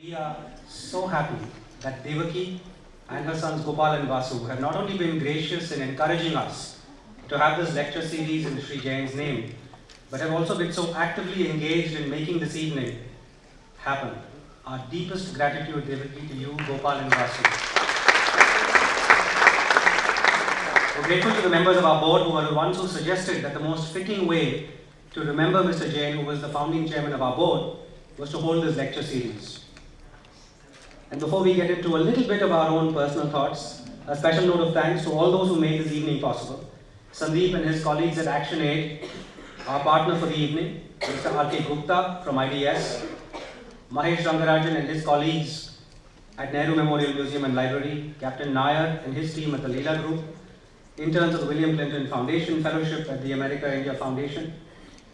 We are so happy that Devaki and her sons Gopal and Vasu have not only been gracious in encouraging us to have this lecture series in Sri Jain's name, but have also been so actively engaged in making this evening happen. Our deepest gratitude, Devaki, to you, Gopal and Vasu. We're grateful to the members of our board who were the ones who suggested that the most fitting way to remember Mr. Jain, who was the founding chairman of our board, was to hold this lecture series. And before we get into a little bit of our own personal thoughts, a special note of thanks to all those who made this evening possible. Sandeep and his colleagues at ActionAid, our partner for the evening, Mr. R.K. Gupta from IDS, Mahesh Rangarajan and his colleagues at Nehru Memorial Museum and Library, Captain Nair and his team at the Leela Group, interns of the William Clinton Foundation Fellowship at the America-India Foundation,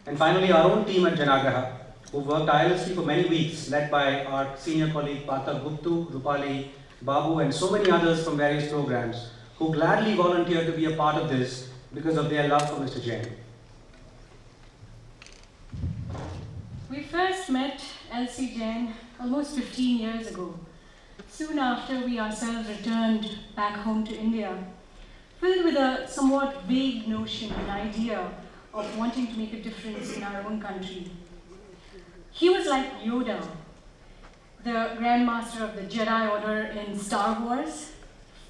and finally our own team at Janaagraha, who worked tirelessly for many weeks, led by our senior colleague Partha Guptu, Rupali, Babu, and so many others from various programs, who gladly volunteered to be a part of this because of their love for Mr. Jain. We first met L.C. Jain almost 15 years ago, soon after we ourselves returned back home to India, filled with a somewhat vague notion, an idea of wanting to make a difference in our own country. He was like Yoda, the Grandmaster of the Jedi Order in Star Wars,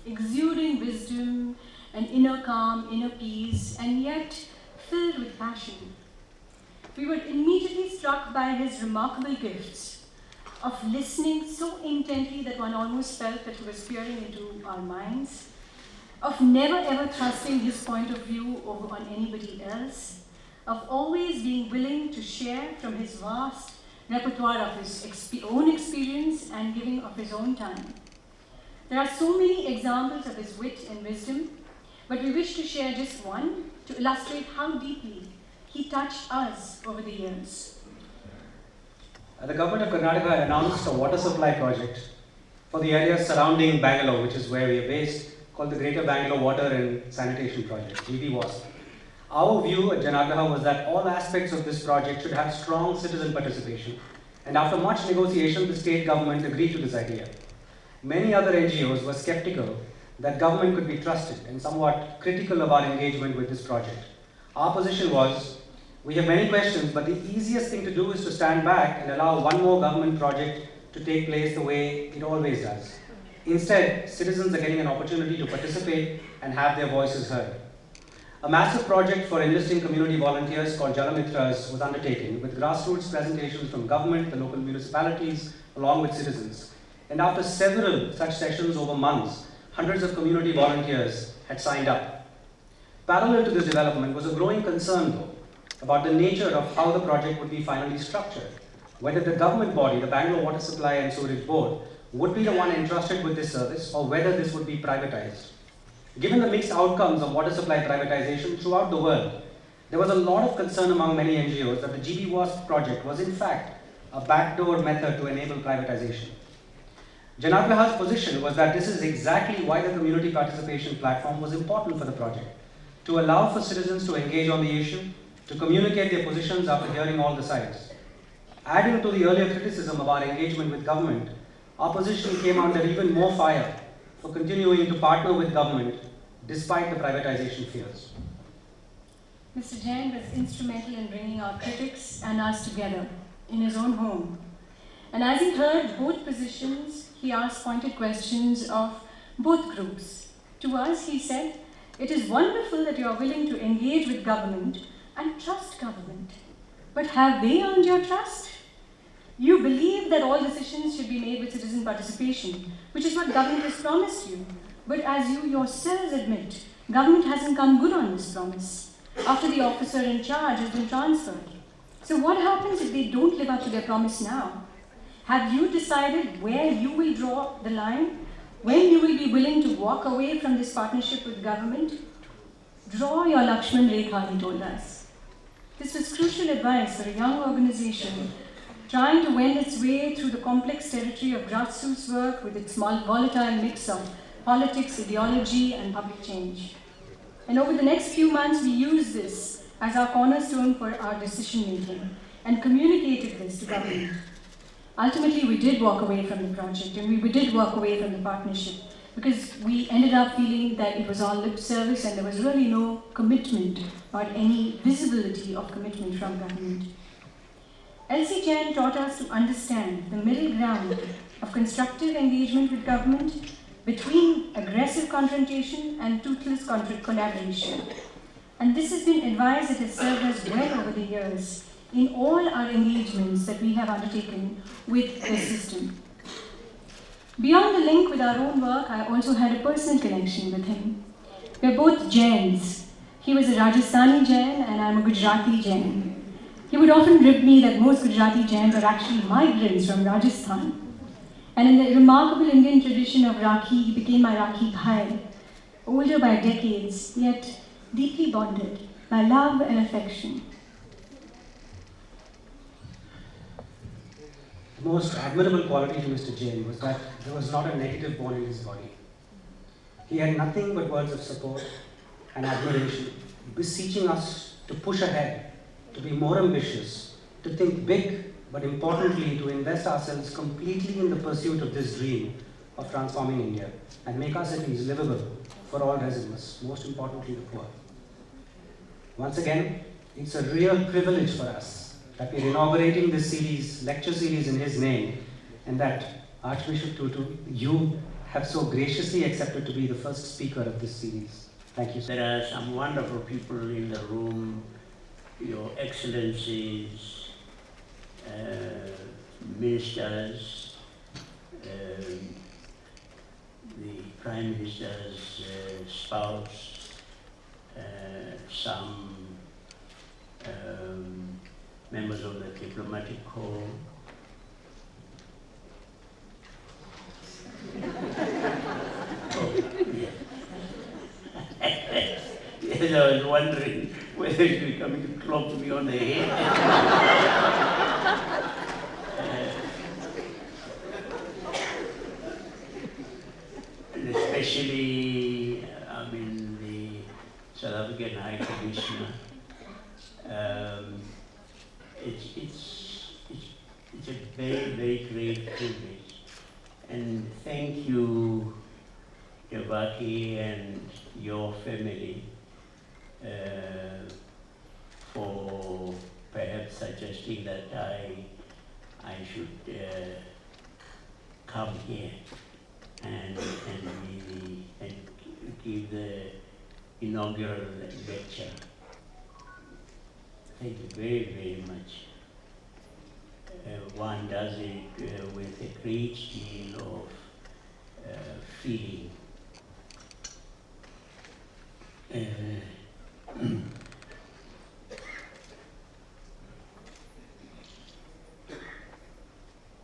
exuding wisdom and inner calm, inner peace, and yet filled with passion. We were immediately struck by his remarkable gifts of listening so intently that one almost felt that he was peering into our minds, of never ever thrusting his point of view over on anybody else, of always being willing to share from his vast repertoire of his own experience and giving of his own time. There are so many examples of his wit and wisdom, but we wish to share just one to illustrate how deeply he touched us over the years. The government of Karnataka announced a water supply project for the area surrounding Bangalore, which is where we are based, called the Greater Bangalore Water and Sanitation Project, GBWAS. Our view at Janaagraha was that all aspects of this project should have strong citizen participation, and after much negotiation, the state government agreed to this idea. Many other NGOs were skeptical that government could be trusted and somewhat critical of our engagement with this project. Our position was, we have many questions, but the easiest thing to do is to stand back and allow one more government project to take place the way it always does. Instead, citizens are getting an opportunity to participate and have their voices heard. A massive project for enlisting community volunteers called Jalamitras was undertaken with grassroots presentations from government, the local municipalities, along with citizens. And after several such sessions over months, hundreds of community volunteers had signed up. Parallel to this development was a growing concern, though, about the nature of how the project would be finally structured, whether the government body, the Bangalore Water Supply and Sewerage Board, would be the one entrusted with this service, or whether this would be privatized. Given the mixed outcomes of water supply privatization throughout the world, there was a lot of concern among many NGOs that the GBWAS project was in fact a backdoor method to enable privatization. Janaagraha's position was that this is exactly why the community participation platform was important for the project, to allow for citizens to engage on the issue, to communicate their positions after hearing all the sides. Adding to the earlier criticism of our engagement with government, our position came under even more fire for continuing to partner with government despite the privatization fears. Mr. Jain was instrumental in bringing our critics and us together in his own home. And as he heard both positions, he asked pointed questions of both groups. To us, he said, "It is wonderful that you are willing to engage with government and trust government. But have they earned your trust? You believe that all decisions should be made with citizen participation, which is what government has promised you. But as you yourselves admit, government hasn't come good on this promise after the officer in charge has been transferred. So what happens if they don't live up to their promise now? Have you decided where you will draw the line? When you will be willing to walk away from this partnership with government? Draw your Lakshman Rekha," he told us. This was crucial advice for a young organization trying to wend its way through the complex territory of grassroots work with its volatile mix of politics, ideology, and public change. And over the next few months, we used this as our cornerstone for our decision making and communicated this to government. ultimately we did walk away from the project, and we did walk away from the partnership, because we ended up feeling that it was all lip service and there was really no commitment or any visibility of commitment from government. L.C. Jain taught us to understand the middle ground of constructive engagement with government between aggressive confrontation and toothless collaboration. And this has been advice that has served us well over the years in all our engagements that we have undertaken with the system. Beyond the link with our own work, I also had a personal connection with him. We're both Jains. He was a Rajasthani Jain and I'm a Gujarati Jain. He would often rib me that most Gujarati Jains are actually migrants from Rajasthan. And in the remarkable Indian tradition of Rakhi, he became my Rakhi Bhai, older by decades, yet deeply bonded by love and affection. The most admirable quality to Mr. Jain was that there was not a negative bone in his body. He had nothing but words of support and admiration, beseeching us to push ahead, to be more ambitious, to think big, but importantly, to invest ourselves completely in the pursuit of this dream of transforming India and make our cities livable for all residents, most importantly the poor. Once again, it's a real privilege for us that we're inaugurating this series, lecture series in his name, and that Archbishop Tutu, you have so graciously accepted to be the first speaker of this series. Thank you. There are some wonderful people in the room, Your Excellencies, ministers, the Prime Minister's spouse, some members of the diplomatic corps. Oh, yeah. Yes, I was wondering whether you were coming to clop me on the head. And especially, the South African High Commissioner. It's a very, very great privilege. And thank you, Devaki, and your family for perhaps suggesting that I should come here and give the inaugural lecture. Thank you very, very much. One does it with a great deal of feeling.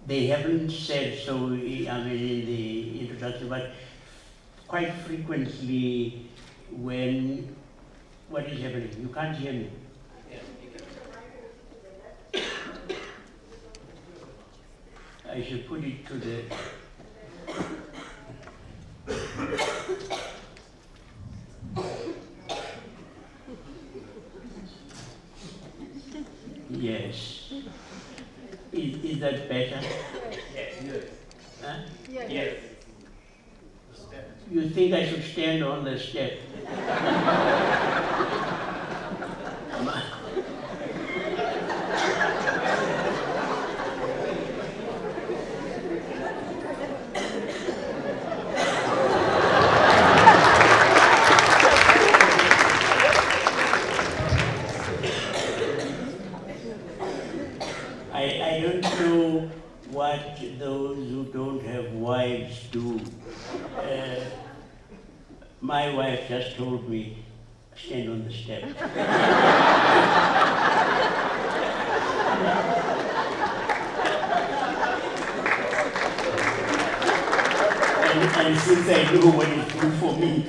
They haven't said so, in the introduction, but quite frequently when, what is happening? You can't hear me. I should put it to the... Yes. Is that better? Yes. Huh? Yes. You think I should stand on the step? I don't know what those who don't have wives do. My wife just told me, stand on the step. and since I know what is good for me,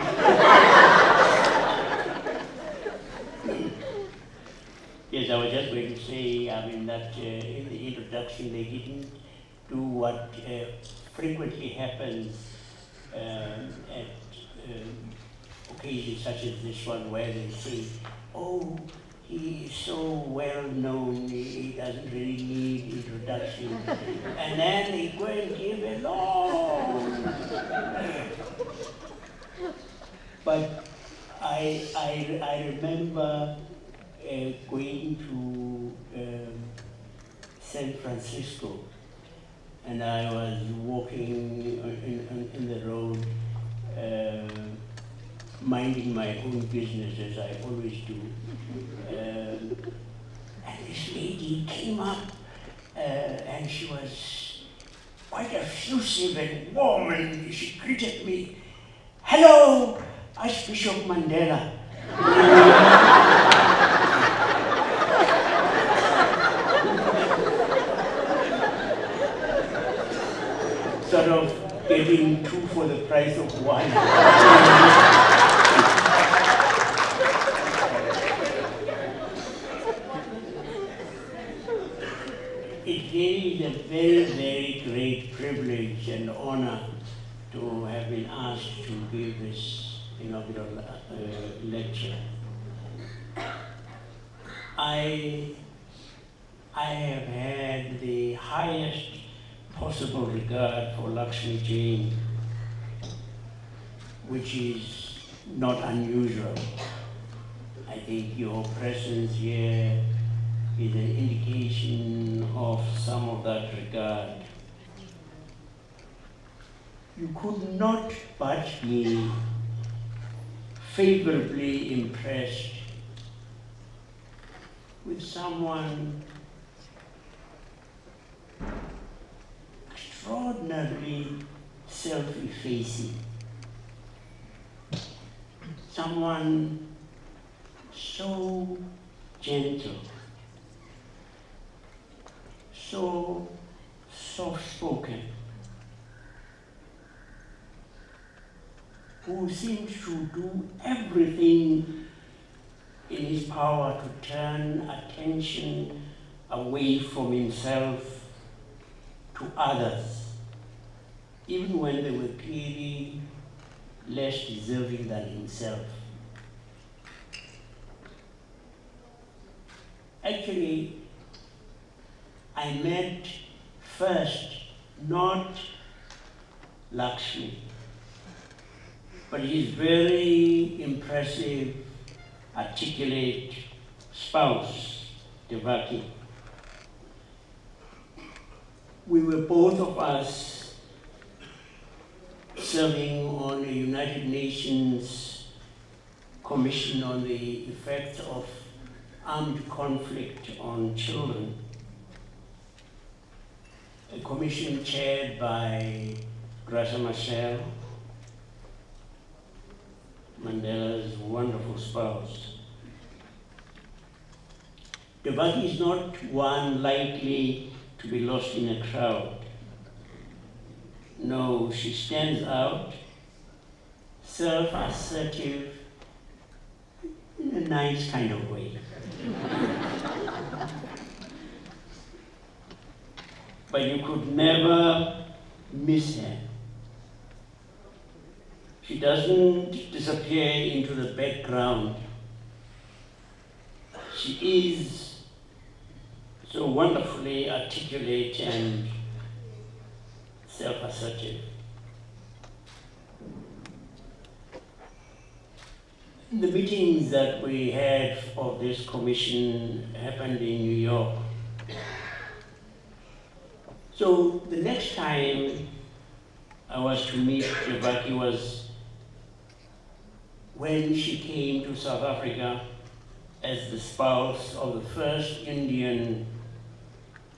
yes, I was just going to say, that in the introduction they didn't do what frequently happens at occasions such as this one, where they say, oh, He is so well known, he doesn't really need introduction. And then he go and give a long. But I remember going to San Francisco, and I was walking in the road, minding my own business as I always do. And this lady came up, and she was quite effusive and warm, and she greeted me. "Hello, Archbishop Mandela." Sort of getting two for the price of one. It really is a very, very great privilege and honor to have been asked to give this inaugural lecture. I have had the highest possible regard for Lakshmi Jain, which is not unusual. I think your presence here is an indication of some of that regard. You could not but be favorably impressed with someone extraordinarily self-effacing, someone so gentle, so soft-spoken, who seems to do everything in his power to turn attention away from himself to others, even when they were clearly less deserving than himself. Actually, I met first not Lakshmi, but his very impressive, articulate spouse, Devaki. We were both of us serving on a United Nations Commission on the effects of armed conflict on children, a commission chaired by Graça Machel, Mandela's wonderful spouse. Devaki is not one likely to be lost in a crowd. No, she stands out, self-assertive, in a nice kind of way. But you could never miss her. She doesn't disappear into the background. She is so wonderfully articulate and self-assertive. The meetings that we had of this commission happened in New York. So the next time I was to meet Devaki was when she came to South Africa as the spouse of the first Indian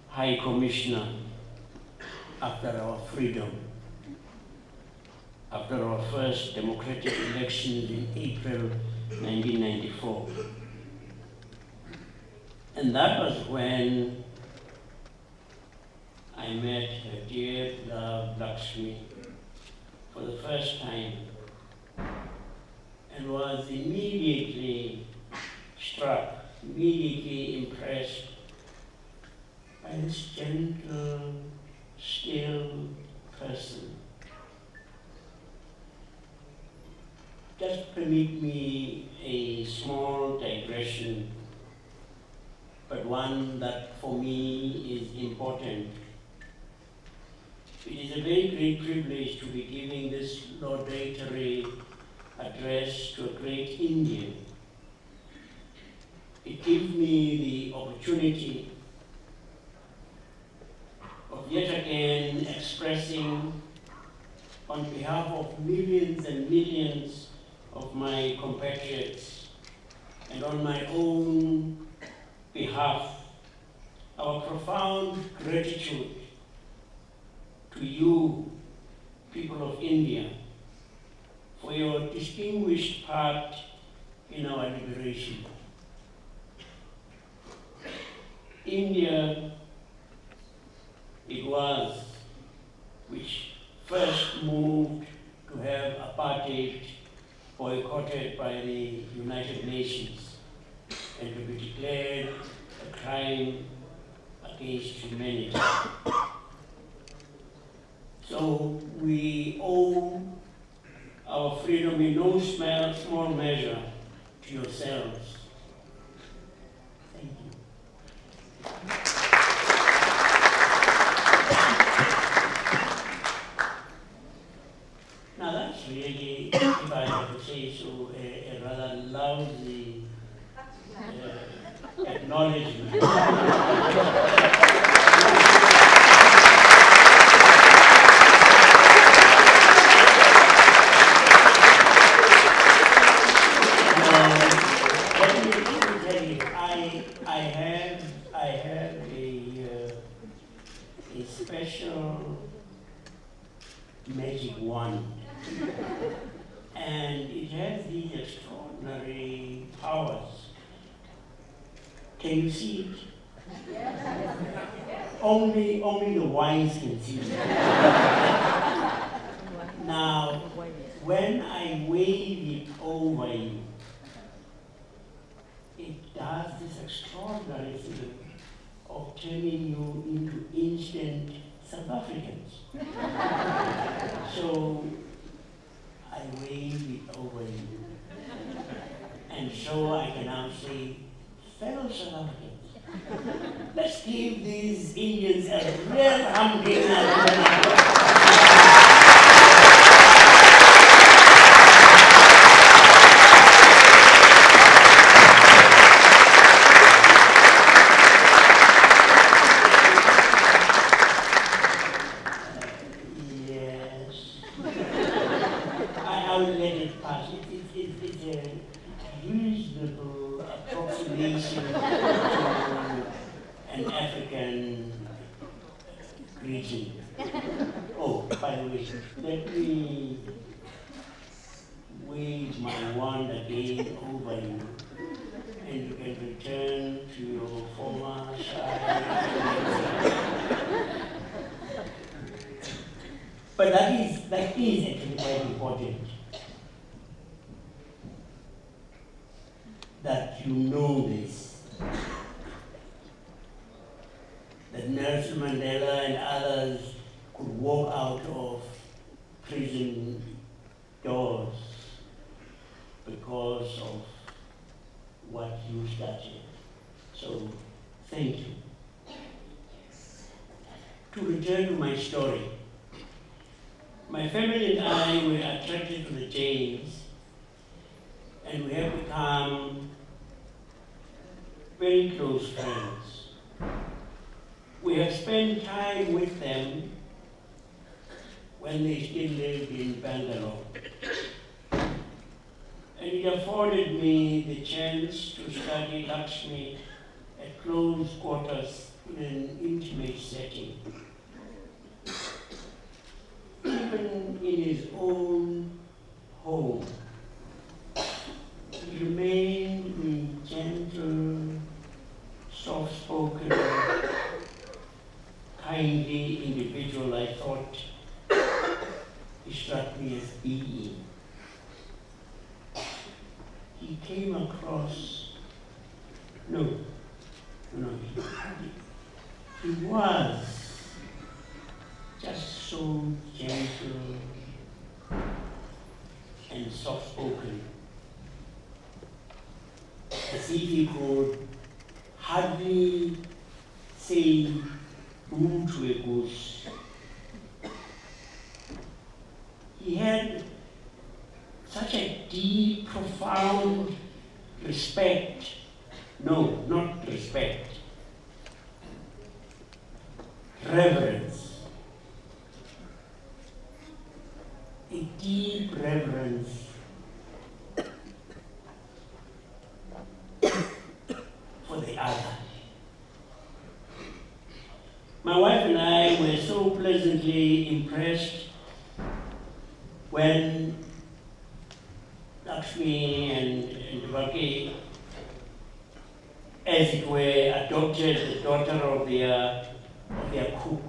High Commissioner after our freedom, after our first democratic elections in April 1994. And that was when I met her dear love Lakshmi for the first time, and was immediately struck, immediately impressed by this gentle, still person. Just permit me a small digression one that for me is important. It is a very great privilege to be giving this laudatory address to a great Indian. It gives me the opportunity of yet again expressing on behalf of millions and millions of my compatriots and on my own behalf our profound gratitude to you, people of India, for your distinguished part in our liberation. India, it was, which first moved to have apartheid boycotted by the United Nations and to be declared a crime against humanity. So we owe our freedom in no small measure to yourselves. Thank you. Now that's really, if I have to say so, a rather lousy acknowledgement. Magic wand, and it has these extraordinary powers. Can you see it? Only the wise can see it. Now, when I wave it over you, it does this extraordinary thing of turning you into instant South Africans. So I wave it over you. And so I can now say, fellow South Africans, let's give these Indians a real humbling. An African region. Oh, by the way, let me wave my wand again over you, and you can return to your former side. But that is actually quite important, that you know this. That Nelson Mandela and others could walk out of prison doors because of what you started. So, thank you. To return to my story, my family and I were attracted to the Jains, and we have become very close friends. We have spent time with them when they still lived in Bangalore. And it afforded me the chance to study Lakshmi at close quarters in an intimate setting. Even in his own home, he remained gentle, soft-spoken, kindly individual. I thought he struck me as being. He came across, he was just so gentle and soft-spoken, as if he could hardly say boo to a goose. He had such a deep, profound respect. No, not respect. Reverence. A deep reverence for the other. My wife and I were so pleasantly impressed when Lakshmi and Devaki, as it were, adopted the daughter of their cook.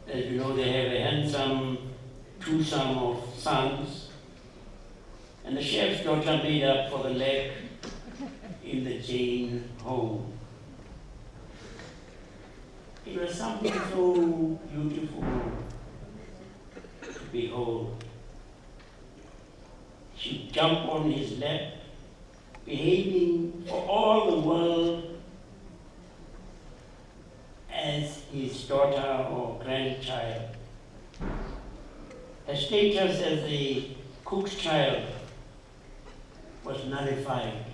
As you know, they have a handsome twosome of sons, and the chef's daughter made up for the lack in the Jain home. It was something so beautiful to behold. She'd jump on his lap, behaving for all the world as his daughter or grandchild. Her status as a cook's child was nullified.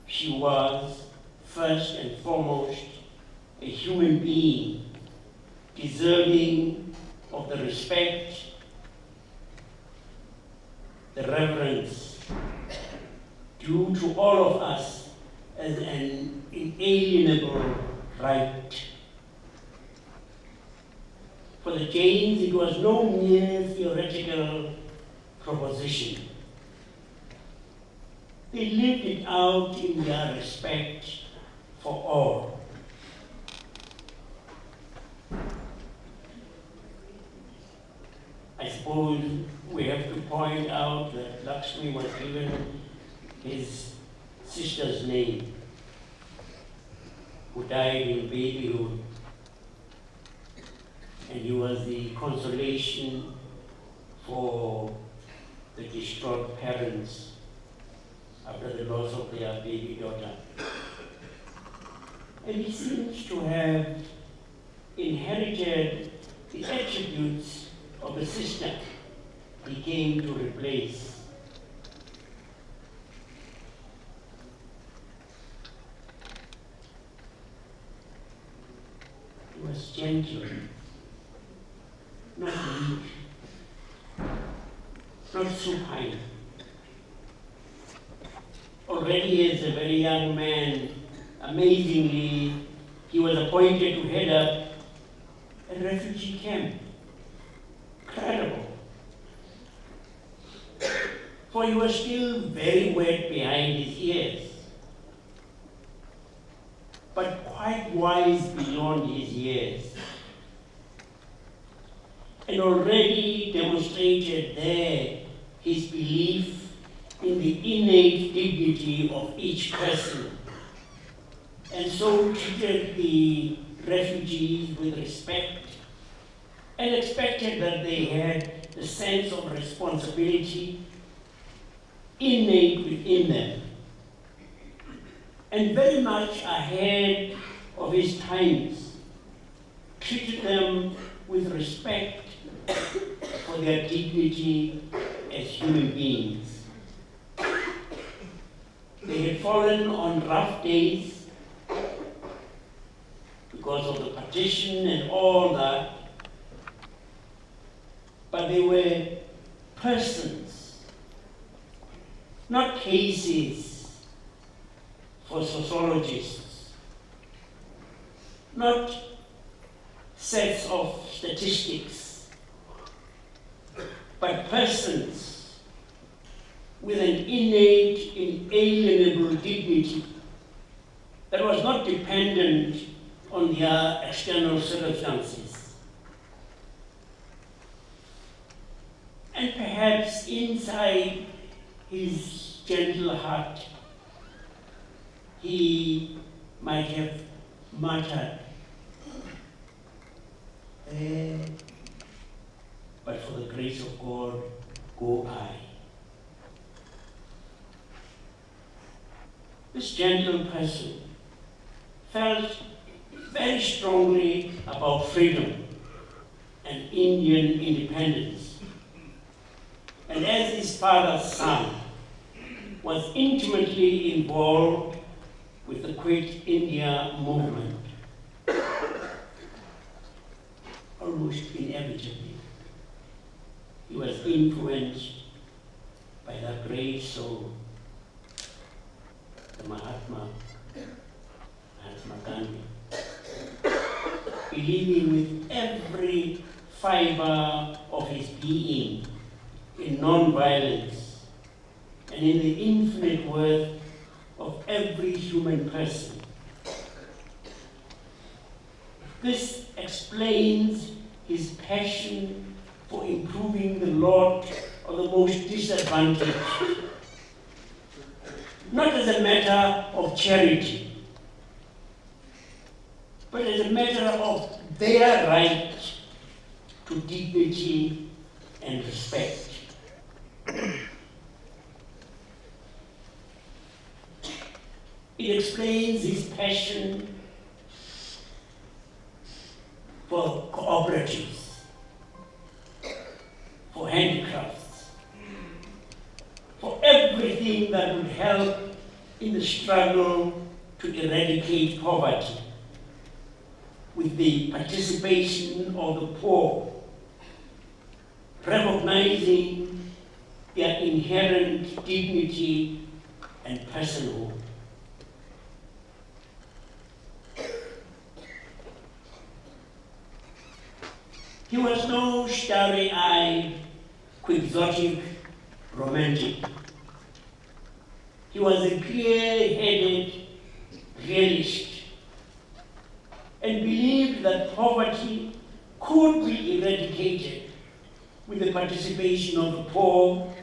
She was, first and foremost, a human being, deserving of the respect, the reverence due to all of us as an inalienable right. For the Jains, it was no mere theoretical proposition. They lived it out in their respect for all. I suppose we have to point out that Lakshmi was given his sister's name, who died in babyhood, and he was the consolation for the distraught parents after the loss of their baby daughter. And he seems to have inherited the attributes of the sister he came to replace. He was gentle, not weak, not supine. Already as a very young man, amazingly, he was appointed to head up a refugee camp. Incredible. For he was still very wet behind his ears, but quite wise beyond his years, and already demonstrated there his belief in the innate dignity of each person, and so treated the refugees with respect and expected that they had the sense of responsibility innate within them, and very much ahead of his times, treated them with respect for their dignity as human beings. They had fallen on rough days because of the partition and all that, but they were persons, not cases for sociologists, not sets of statistics, but persons with an innate, inalienable dignity that was not dependent on their external circumstances. And perhaps inside his gentle heart, he might have muttered, but for the grace of God, go I. This gentle person felt very strongly about freedom and Indian independence. And as his father's son, was intimately involved with the Quit India movement. Almost inevitably, he was influenced by that great soul, the Mahatma Gandhi, believing with every fiber of his being in non-violence and in the infinite worth of every human person. This explains his passion for improving the lot of the most disadvantaged, not as a matter of charity, but as a matter of their right to dignity and respect. It explains his passion for cooperatives, for handicrafts, for everything that would help in the struggle to eradicate poverty, with the participation of the poor, recognizing their inherent dignity and personhood. He was no starry-eyed, quixotic romantic. He was a clear-headed realist and believed that poverty could be eradicated with the participation of the poor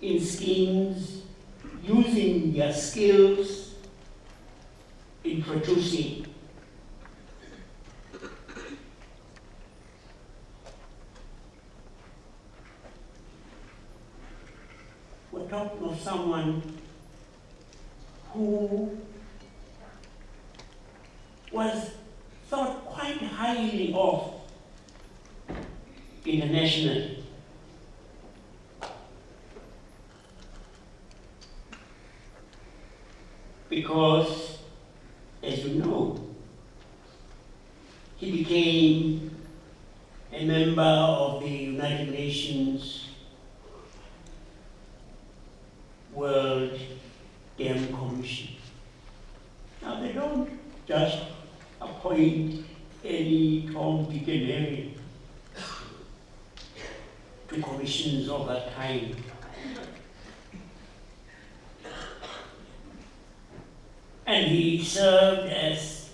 in schemes using their skills in producing. We're talking of someone who was thought quite highly of internationally. Because, as you know, he became a member of the United Nations World Dam Commission. Now, they don't just appoint any Tom, Dick, and Harry to commissions of that kind. And he served as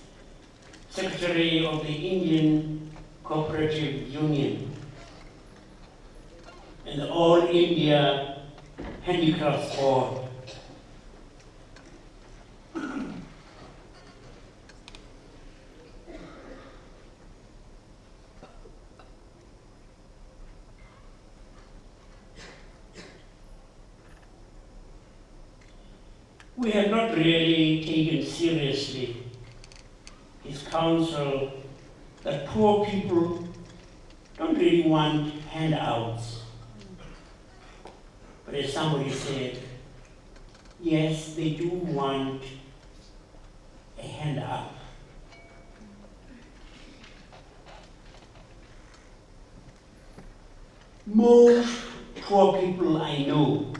Secretary of the Indian Cooperative Union and the All India Handicrafts Board. We have not really taken seriously his counsel that poor people don't really want handouts. But as somebody said, yes, they do want a hand up. Most poor people I know,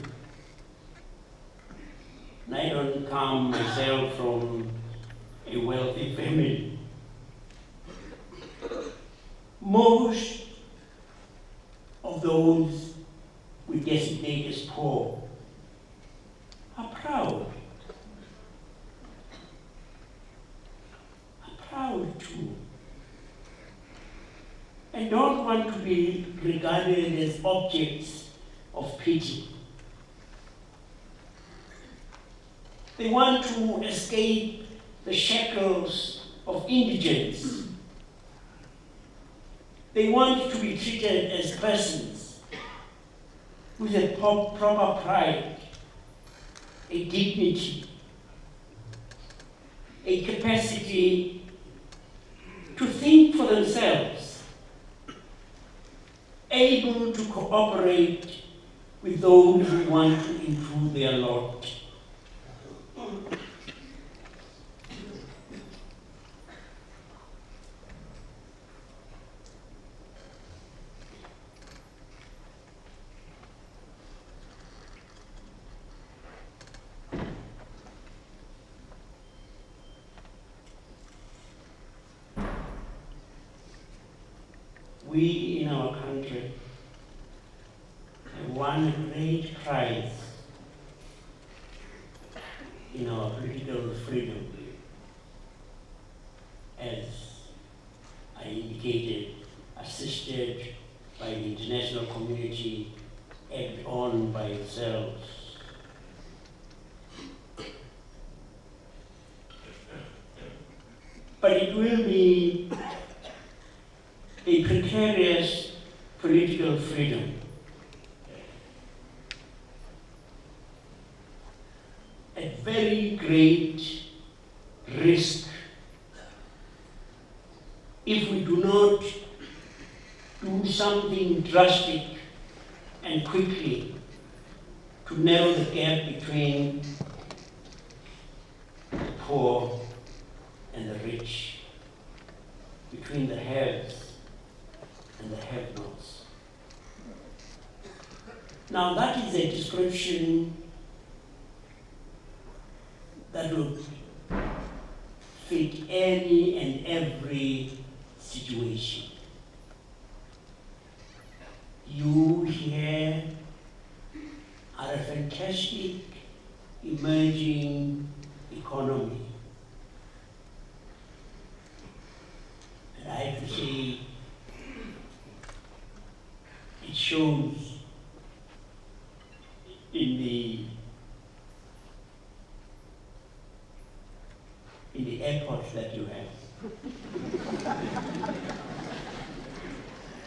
and I don't come myself from a wealthy family, most of those we designate as poor are proud. Are proud too. And don't want to be regarded as objects of pity. They want to escape the shackles of indigence. They want to be treated as persons with a proper pride, a dignity, a capacity to think for themselves, able to cooperate with those who want to improve their lot. We in our country have won a great prize in our political freedom, as I indicated, assisted by the international community, egged on by itself. But it will be a precarious political freedom. At very great risk if we do not do something drastic and quickly to narrow the gap between the poor and the rich, between the haves and the have-nots. Now that is a description that would fit any and every situation. You here are a fantastic emerging economy. And I have to say, it shows in the airports that you have.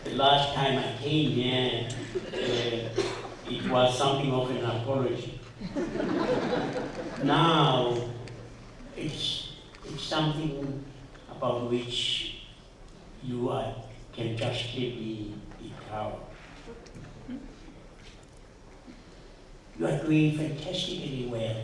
The last time I came here, it was something of an apology. Now, it's something about which you can justly be proud. You are doing fantastically well.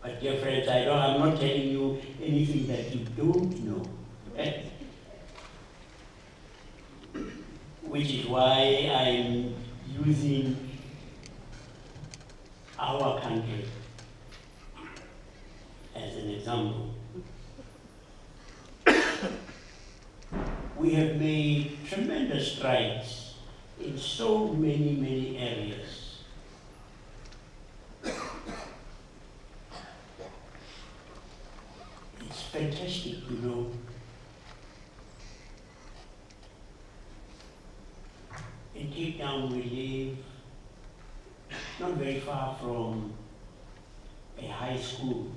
But dear friends, I'm not telling you anything that you don't know. Which is why I'm using our country as an example. We have made tremendous strides in so many, many areas. It's fantastic, you know. In Cape Town we live not very far from a high school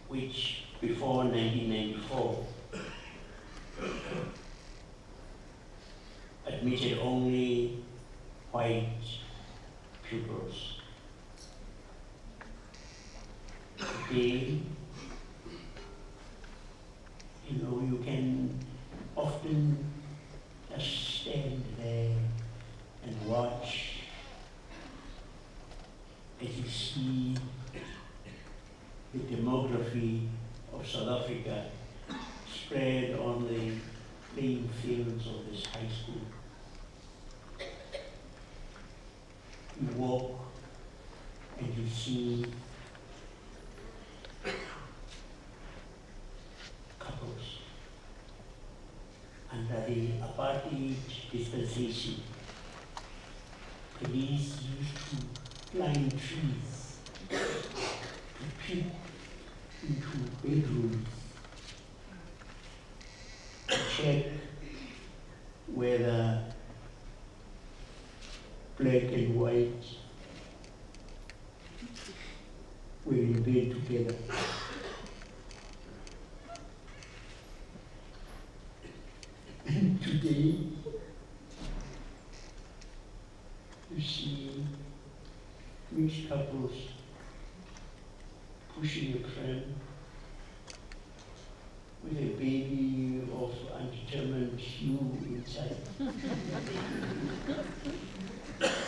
which before 1994 admitted only white pupils. Today, you know, you can often just stand there and watch as you see the demography of South Africa spread on the playing fields of this high school. You walk and you see couples under the apartheid dispensation. Police used to climb trees to peek into bedrooms to check whether black and white were in bed together. And today, you see mixed couples pushing a pram with a baby of undetermined hue inside.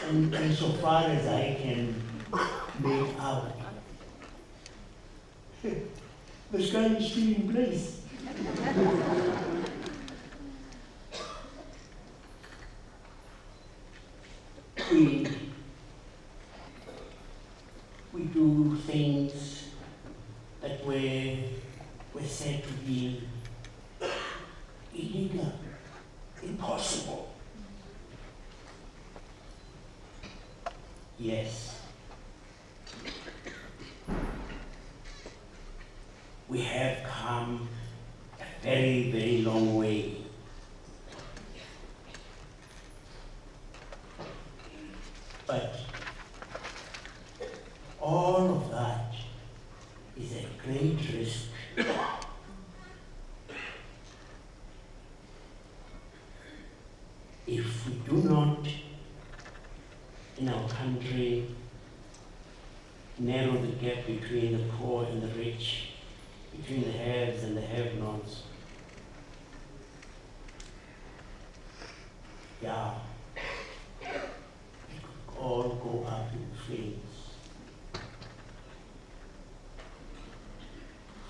and so far as I can make out, the sky is still in place. We do things that were said to be illegal, impossible. Yes. We have come a very, very long way. But all of that is a great risk. If we do not, in our country, narrow the gap between the poor and the rich, between the haves and the have-nots, yeah, it could all go up in flames.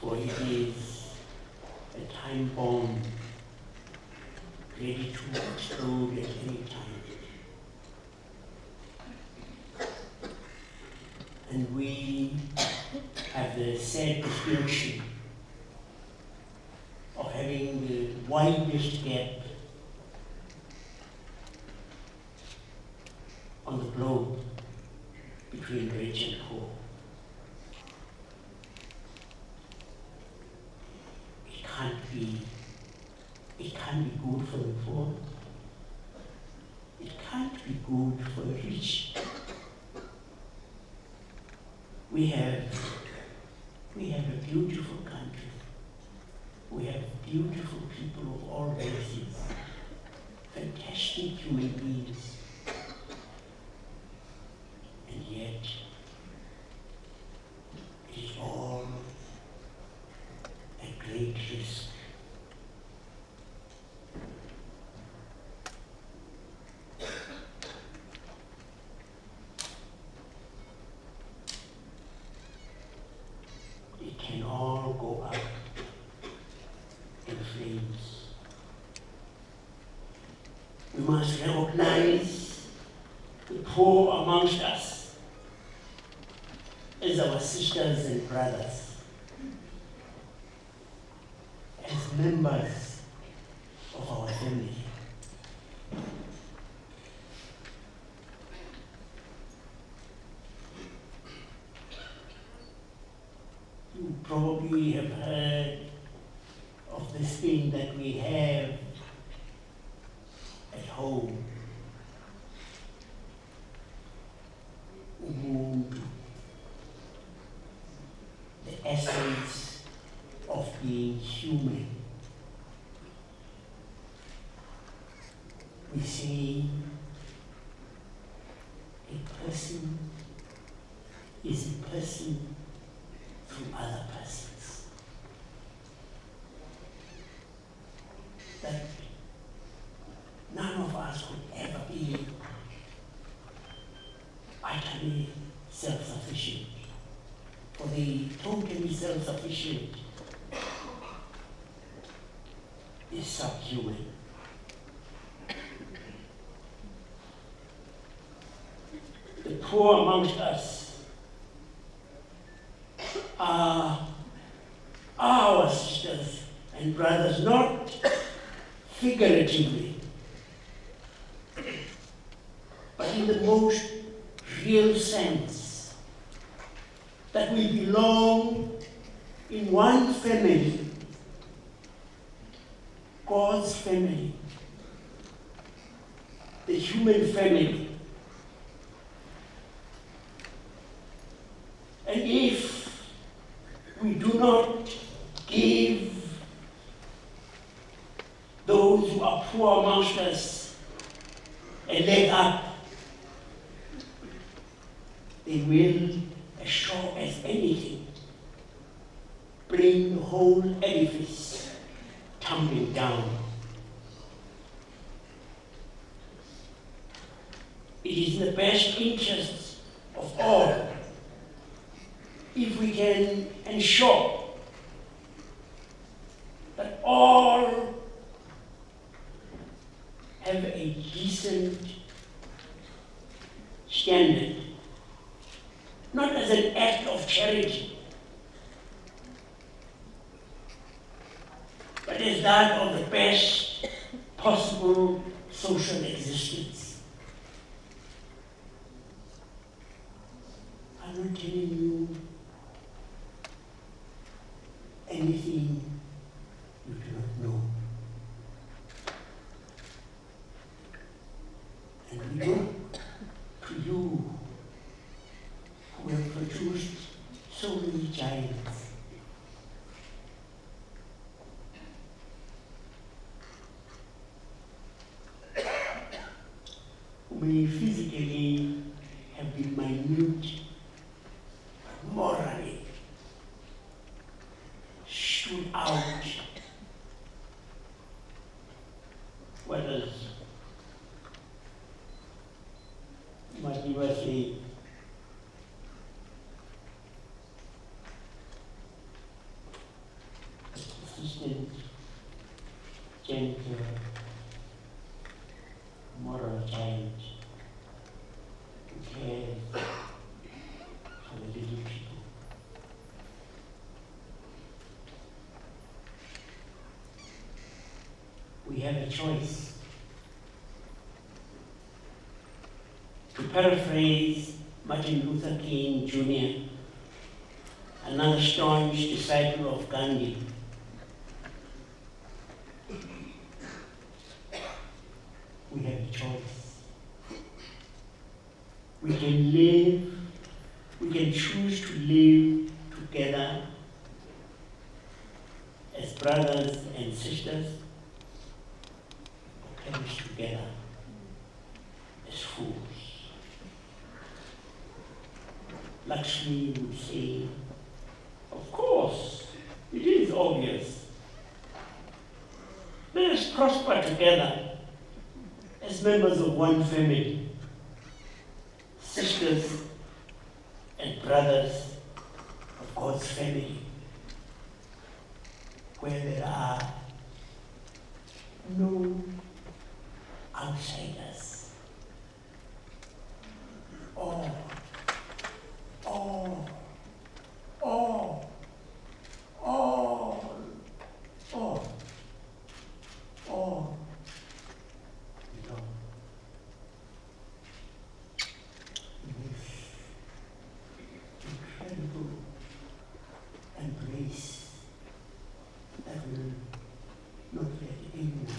For it is a time bomb ready to explode at any time. And we have the sad distinction of having the widest gap on the globe between rich and poor. It can't be good for the poor. It can't be good for the rich. We have a beautiful country. We have beautiful people of all races, fantastic human beings. And yet, it is all a great risk. It can all go up in flames. We must recognize the poor amongst us as our sisters and brothers, as members of our family. You probably have heard of this thing that we have at home, Ubuntu, the essence of being human. We say a person is a person through other persons. That none of us could ever be utterly self-sufficient. For the totally self-sufficient is subhuman. The poor amongst us are our sisters and brothers, not figuratively, but in the most real sense, that we belong in one family, God's family, the human family. And if we do not give those who are poor amongst us a leg up. They will, as sure as anything, bring the whole edifice tumbling down. It is in the best interests of all if we can ensure that all have a decent standard, not as an act of charity, but as that of the best possible social existence. I'm not telling you anything you do not know. And we look to you who have produced so many giants. Who may physically have been minute, but morally stood out. What else? Mandela say, persistent, gentle, moral giant who cares for the little people. We have a choice. To paraphrase Martin Luther King Jr., another staunch disciple of Gandhi, we have a choice. We can choose to live together as brothers and sisters, or perish together as fools. Lakshmi would say, of course, it is obvious. Let us prosper together as members of one family, sisters and brothers of God's family, where there are no outsiders. All belong. This incredible embrace that will not let anyone go.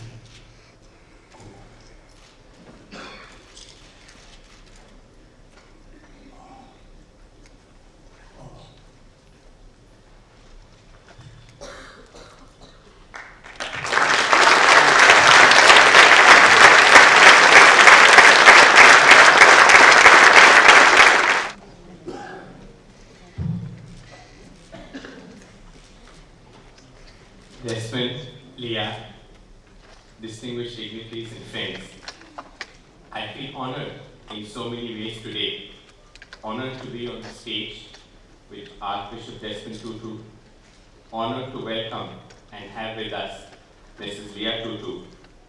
Desmond, Leah, distinguished dignitaries and friends, I feel honored in so many ways today. Honored to be on the stage with Archbishop Desmond Tutu, honored to welcome and have with us Mrs. Leah Tutu,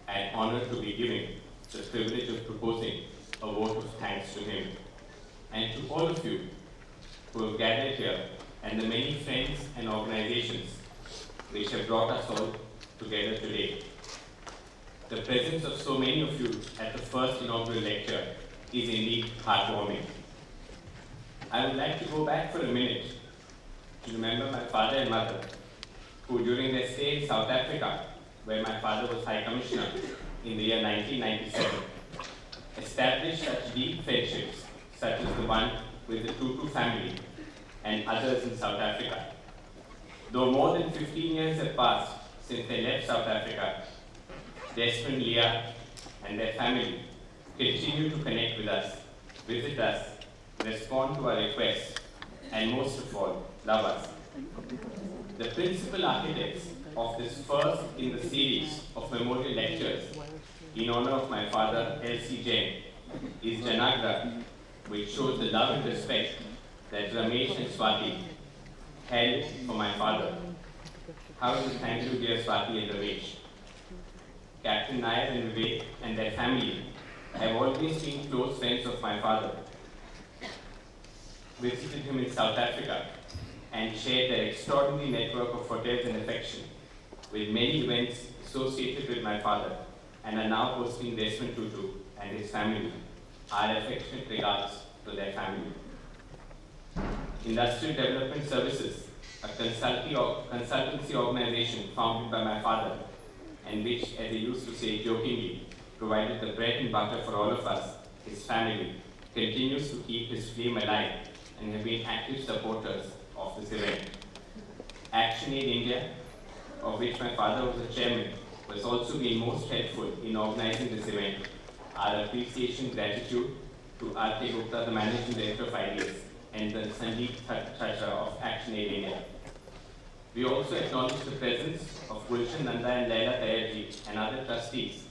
and honored to be given the privilege of proposing a vote of thanks to him. And to all of you who have gathered here, and the many friends and organizations which have brought us all together today. The presence of so many of you at the first inaugural lecture is indeed heartwarming. I would like to go back for a minute to remember my father and mother, who during their stay in South Africa, where my father was High Commissioner in the year 1997, established such deep friendships, such as the one with the Tutu family and others in South Africa. Though more than 15 years have passed since they left South Africa, Desmond, Leah, and their family continue to connect with us, visit us, respond to our requests, and most of all, love us. The principal architects of this first in the series of memorial lectures in honor of my father, L.C. Jain, is Janaagraha, which shows the love and respect that Ramesh and Swati held for my father. How to thank you, dear Swati and Ramesh. Captain Nair and Vivek and their family have always been close friends of my father. Visited him in South Africa and shared their extraordinary network of hotels and affection with many events associated with my father, and are now hosting Desmond Tutu and his family. Our affectionate regards to their family. Industrial Development Services, a consultancy organization founded by my father, and which, as he used to say jokingly, provided the bread and butter for all of us, his family, continues to keep his flame alive and have been active supporters of this event. Action Aid India, of which my father was the chairman, was also been most helpful in organizing this event. Our appreciation and gratitude to R.K. Gupta, the Managing Director of IDS, and the Sandeep Thachra of Action Aid India. We also acknowledge the presence of Gulshan Nanda and Laila Tayarji and other trustees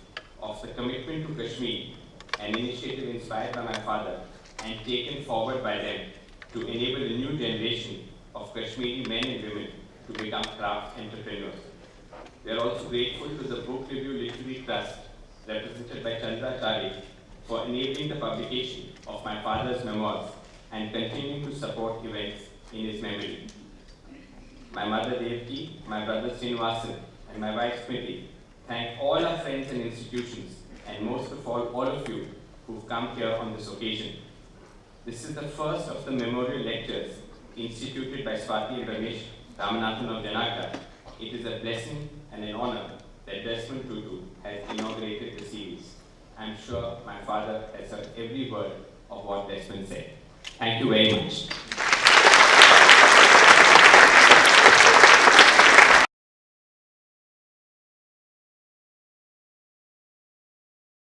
of the Commitment to Kashmir, an initiative inspired by my father and taken forward by them to enable a new generation of Kashmiri men and women to become craft entrepreneurs. We are also grateful to the Book Review Literary Trust, represented by Chandra Chari, for enabling the publication of my father's memoirs and continuing to support events in his memory. My mother Devki, my brother Srinivasan, and my wife Smriti thank all our friends and institutions, and most of all of you who've come here on this occasion. This is the first of the memorial lectures instituted by Swati and Ramesh Ramanathan of Janaagraha. It is a blessing and an honor that Desmond Tutu has inaugurated the series. I'm sure my father has heard every word of what Desmond said. Thank you very much.